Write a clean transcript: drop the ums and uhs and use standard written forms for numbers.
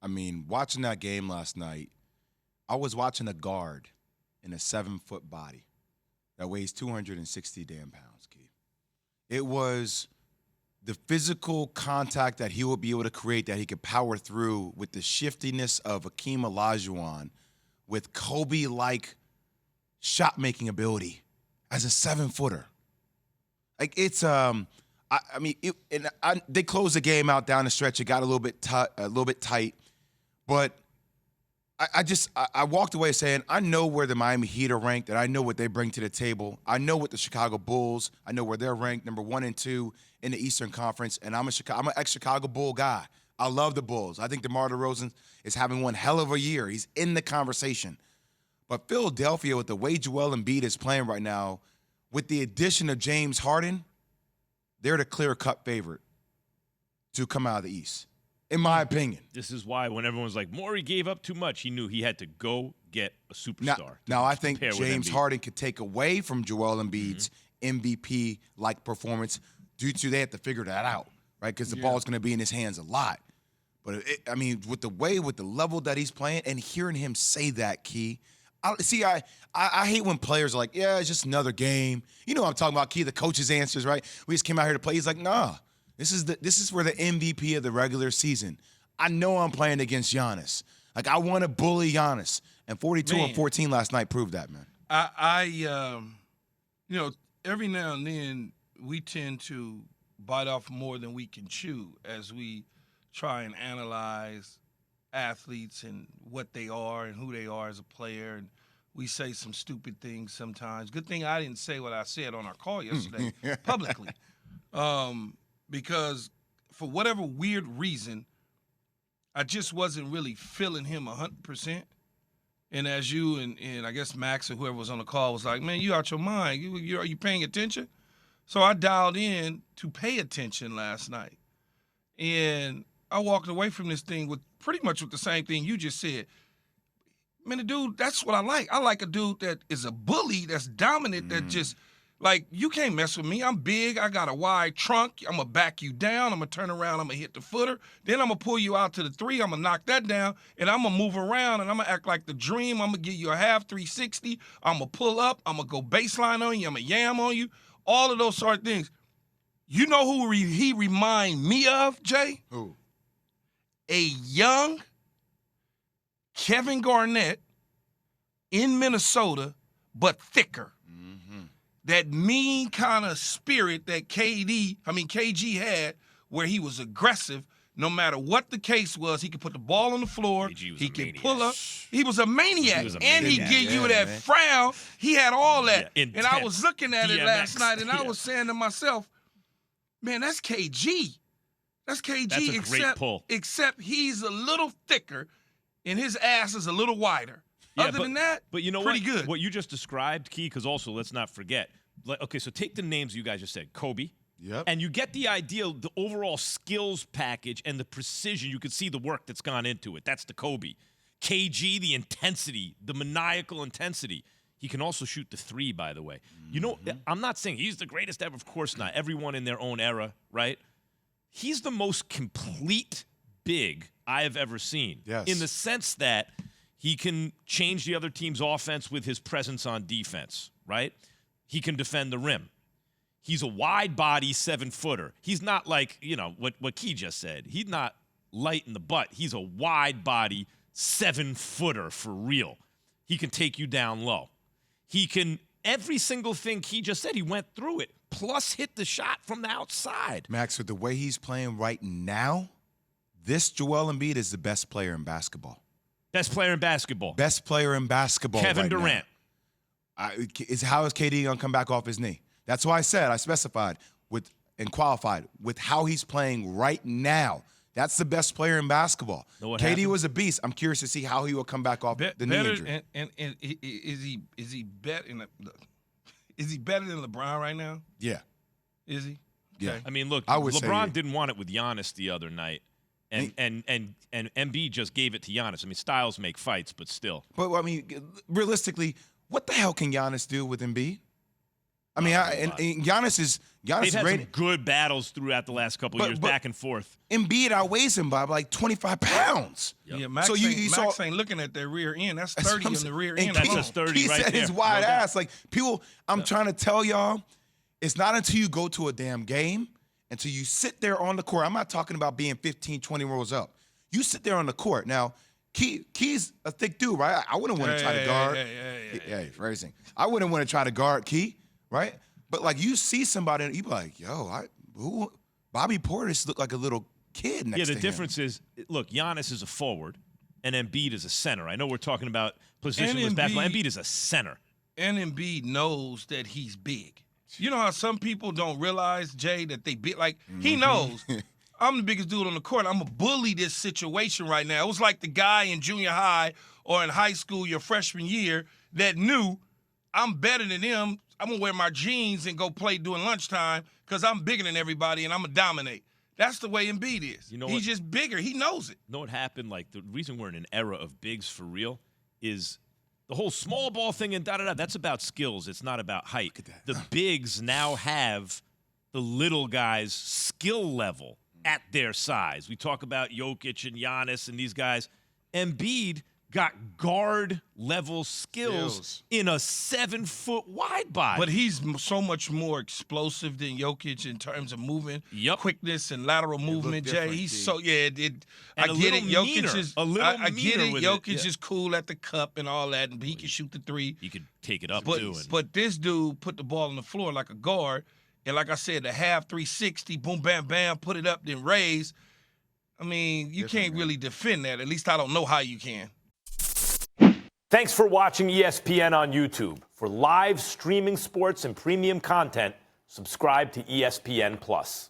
I mean, watching that game last night, I was watching a guard in a 7-foot body that weighs 260 damn pounds, Key. It was the physical contact that he would be able to create, that he could power through with the shiftiness of Akeem Olajuwon, with Kobe-like shot-making ability as a 7-footer. Like, it's they closed the game out down the stretch. It got a little bit tight, but I walked away saying, I know where the Miami Heat are ranked, and I know what they bring to the table. I know what the Chicago Bulls, I know where they're ranked, number 1 and 2 in the Eastern Conference, and I'm an ex-Chicago Bull guy. I love the Bulls. I think DeMar DeRozan is having one hell of a year. He's in the conversation. But Philadelphia, with the way JWill and Embiid is playing right now, with the addition of James Harden, they're the clear-cut favorite to come out of the East, in my opinion. This is why when everyone's like, Morey gave up too much, he knew he had to go get a superstar. Now I think James Harden could take away from Joel Embiid's MVP-like performance due to they have to figure that out, right? Because the ball's going to be in his hands a lot. But, with the level that he's playing and hearing him say that, Key, I hate when players are like, yeah, it's just another game. You know what I'm talking about, Key, the coach's answers, right? We just came out here to play. He's like, nah, this is for the MVP of the regular season. I know I'm playing against Giannis. Like, I want to bully Giannis. And 42 and 14 last night proved that, man. Every now and then we tend to bite off more than we can chew as we try and analyze athletes and what they are and who they are as a player, and we say some stupid things sometimes. Good thing I didn't say what I said on our call yesterday publicly, because for whatever weird reason, I just wasn't really feeling him 100%. And as you and I guess Max or whoever was on the call was like, man, you out your mind. Are you paying attention? So I dialed in to pay attention last night. And I walked away from this thing with pretty much with the same thing you just said. Man, the dude, that's what I like. I like a dude that is a bully, that's dominant, that just, like, you can't mess with me. I'm big. I got a wide trunk. I'm going to back you down. I'm going to turn around. I'm going to hit the footer. Then I'm going to pull you out to the 3. I'm going to knock that down. And I'm going to move around, and I'm going to act like the dream. I'm going to give you a half 360. I'm going to pull up. I'm going to go baseline on you. I'm going to yam on you. All of those sort of things. You know who he remind me of, Jay? Who? A young Kevin Garnett in Minnesota, but thicker. Mm-hmm. That mean kind of spirit that KG had, where he was aggressive. No matter what the case was, he could put the ball on the floor. He could pull up. He was a maniac. And he give you that frown. He had all that. Yeah, and I was looking at it last night, and I was saying to myself, man, that's KG. That's KG, That's a great pull. Except he's a little thicker and his ass is a little wider. Other than that, but you know pretty good. What you just described, Key, because also let's not forget. Okay, so take the names you guys just said. Kobe. Yep. And you get the idea, the overall skills package and the precision. You can see the work that's gone into it. That's the Kobe. KG, the intensity, the maniacal intensity. He can also shoot the 3, by the way. Mm-hmm. You know, I'm not saying he's the greatest ever. Of course not. Everyone in their own era, right? He's the most complete big I have ever seen. Yes. In the sense that he can change the other team's offense with his presence on defense, right? He can defend the rim. He's a wide-body 7-footer. He's not like, what Key just said. He's not light in the butt. He's a wide-body 7-footer for real. He can take you down low. He can, every single thing Key just said, he went through it, plus hit the shot from the outside. Max, with the way he's playing right now, this Joel Embiid is the best player in basketball. Best player in basketball. Best player in basketball. Kevin right Durant. Now. How is KD going to come back off his knee? That's why I specified and qualified with how he's playing right now. That's the best player in basketball. KD was a beast. I'm curious to see how he will come back off the knee injury. And is he better than LeBron right now? Yeah. Is he? Okay. Yeah. I mean, look, I would LeBron didn't want it with Giannis the other night. And Embiid just gave it to Giannis. I mean, styles make fights, but still. But, I mean, realistically, what the hell can Giannis do with Embiid? I mean, and Giannis is They've had some rated. good battles throughout the last couple of years, back and forth. Embiid outweighs him by like 25 pounds. Yeah, Max, So Max ain't looking at their rear end. That's 30 on the rear end. That's alone. just 30 He right said there. his wide No doubt. ass. Like, people, I'm trying to tell y'all, it's not until you go to a damn game, until you sit there on the court. I'm not talking about being 15, 20 rows up. You sit there on the court. Now, Key's a thick dude, right? I wouldn't want to try to guard. Hey, phrasing. I wouldn't want to try to guard Key, right? But, like, you see somebody, and you be like, yo, Bobby Portis looked like a little kid next to him. Yeah, the difference is, look, Giannis is a forward, and Embiid is a center. I know we're talking about positionless basketball. Embiid is a center. And Embiid knows that he's big. You know how some people don't realize, Jay, that they big? Like, he knows. I'm the biggest dude on the court. I'm going to bully this situation right now. It was like the guy in junior high or in high school your freshman year that knew I'm better than them. I'm going to wear my jeans and go play during lunchtime because I'm bigger than everybody and I'm going to dominate. That's the way Embiid is. He's just bigger. He knows it. You know what happened? Like, the reason we're in an era of bigs for real is the whole small ball thing and da-da-da. That's about skills. It's not about height. The bigs now have the little guys' skill level at their size. We talk about Jokic and Giannis and these guys. Embiid got guard-level skills in a 7-foot wide body. But he's so much more explosive than Jokic in terms of movement, quickness, and lateral movement. Jay, he's so I get it. Jokic is I get it. Jokic is cool at the cup and all that, and he can shoot the three. He could take it up too. But this dude put the ball on the floor like a guard, and like I said, the half 360, boom, bam, bam, put it up, then raise. I mean, you can't really defend that. At least I don't know how you can. Thanks for watching ESPN on YouTube. For live streaming sports and premium content, subscribe to ESPN+.